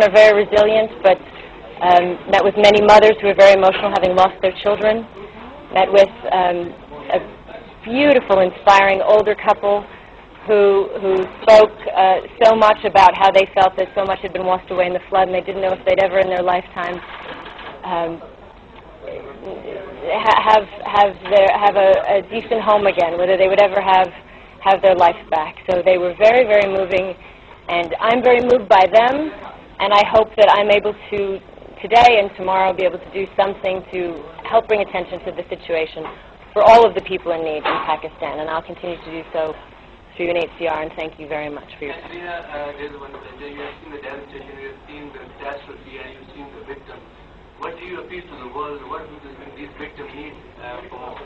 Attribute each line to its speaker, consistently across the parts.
Speaker 1: are very resilient, but met with many mothers who are very emotional, having lost their children. Met with a beautiful, inspiring older couple who spoke so much about how they felt that so much had been washed away in the flood, and they didn't know if they'd ever in their lifetime have a decent home again, whether they would ever have their life back. So they were very, very moving, and I'm very moved by them, and I hope that I'm able to today and tomorrow be able to do something to help bring attention to the situation for all of the people in need in Pakistan, and I'll continue to do so through UNHCR, and thank you very much for your time.
Speaker 2: You have seen the devastation, you have seen the catastrophe, and you've seen the victims. What do you appeal to the world? What do these victims need for more?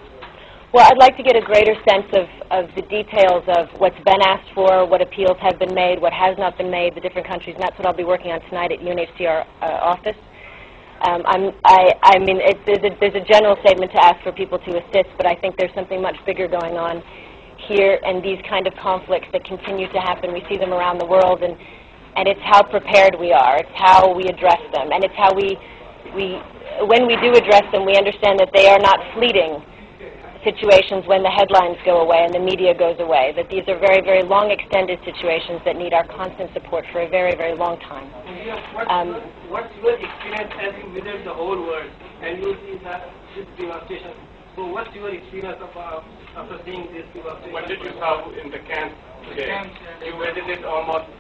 Speaker 1: Well, I'd like to get a greater sense of the details of what's been asked for, what appeals have been made, what has not been made, the different countries, and that's what I'll be working on tonight at UNHCR office. I mean, there's a general statement to ask for people to assist, but I think there's something much bigger going on here, and these kind of conflicts that continue to happen. We see them around the world, and it's how prepared we are. It's how we address them, and it's how when we do address them, we understand that they are not fleeting situations when the headlines go away and the media goes away, that these are very, very long extended situations that need our constant support for a very, very long time.
Speaker 2: What's your experience as you visit the whole world and you see this devastation? So what's your experience after seeing this devastation?
Speaker 3: What did you saw in the camps today? You visited almost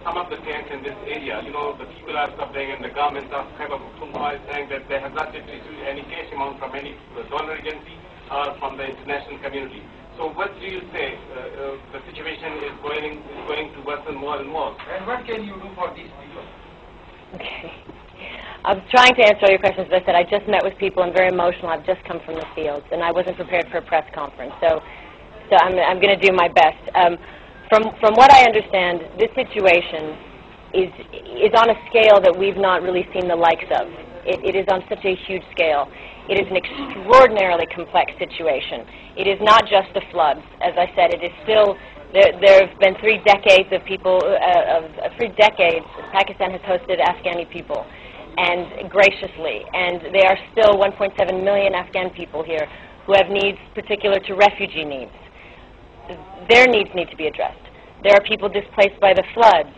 Speaker 3: some of the camps in this area. You know, the people are suffering and the government of Khyber Pakhtunkhwa is saying that they have not received any cash amount from any donor agency or from the international community. So what do you say? The situation is going to worsen more and more.
Speaker 2: And what can you do for these people?
Speaker 1: Okay. I was trying to answer all your questions, but I said I just met with people. I'm very emotional. I've just come from the fields, and I wasn't prepared for a press conference. So I'm going to do my best. From what I understand, this situation is on a scale that we've not really seen the likes of. It is on such a huge scale. It is an extraordinarily complex situation. It is not just the floods. As I said, it is still, there have been 3 decades of people, 3 decades, Pakistan has hosted Afghani people, and graciously, and there are still 1.7 million Afghan people here who have needs particular to refugee needs. Their needs need to be addressed. There are people displaced by the floods,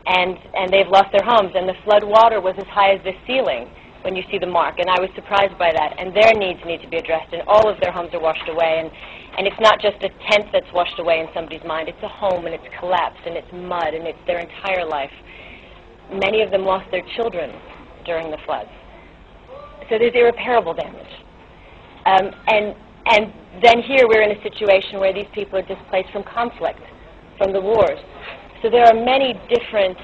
Speaker 1: and they've lost their homes, and the flood water was as high as the ceiling when you see the mark, and I was surprised by that, and their needs need to be addressed, and all of their homes are washed away, and it's not just a tent that's washed away in somebody's mind, it's a home, and it's collapsed, and it's mud, and it's their entire life. Many of them lost their children during the floods. So there's irreparable damage. And then here we're in a situation where these people are displaced from conflict, from the wars. So there are many different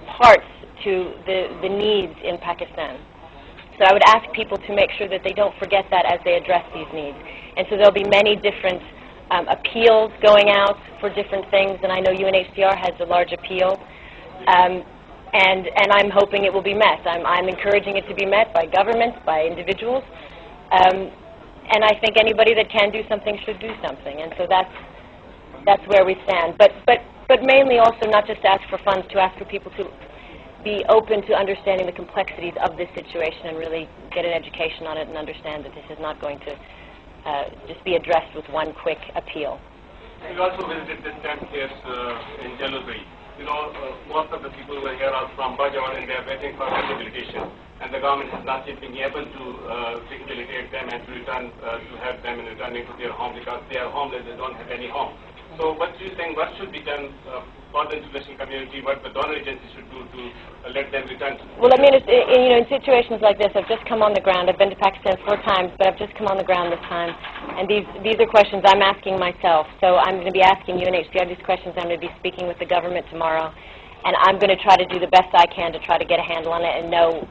Speaker 1: parts to the needs in Pakistan. So I would ask people to make sure that they don't forget that as they address these needs. And so there'll be many different appeals going out for different things, and I know UNHCR has a large appeal, and I'm hoping it will be met. I'm encouraging it to be met by governments, by individuals, and I think anybody that can do something should do something, and so that's where we stand. But mainly also not just to ask for funds, to ask for people to be open to understanding the complexities of this situation and really get an education on it and understand that this is not going to just be addressed with one quick appeal.
Speaker 3: We also visited this camp here in January. You know, most of the people who are here are from Bajawan and they are waiting for rehabilitation, and the government has not yet been able to rehabilitate them and to return to have them in returning to their home because they are homeless, they don't have any home. So what do you think, what should be done for the international community, what the donor agency should do to let them return to
Speaker 1: Well, I mean, in situations like this, I've just come on the ground. I've been to Pakistan 4 times, but I've just come on the ground this time. And these are questions I'm asking myself. So I'm going to be asking UNHCR these questions. I'm going to be speaking with the government tomorrow. And I'm going to try to do the best I can to try to get a handle on it and know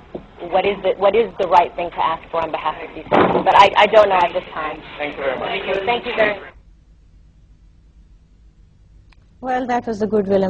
Speaker 1: what is the right thing to ask for on behalf of these people. But I don't know at this time.
Speaker 3: Thank you very much.
Speaker 1: Thank you very much.
Speaker 4: Well, that was the goodwill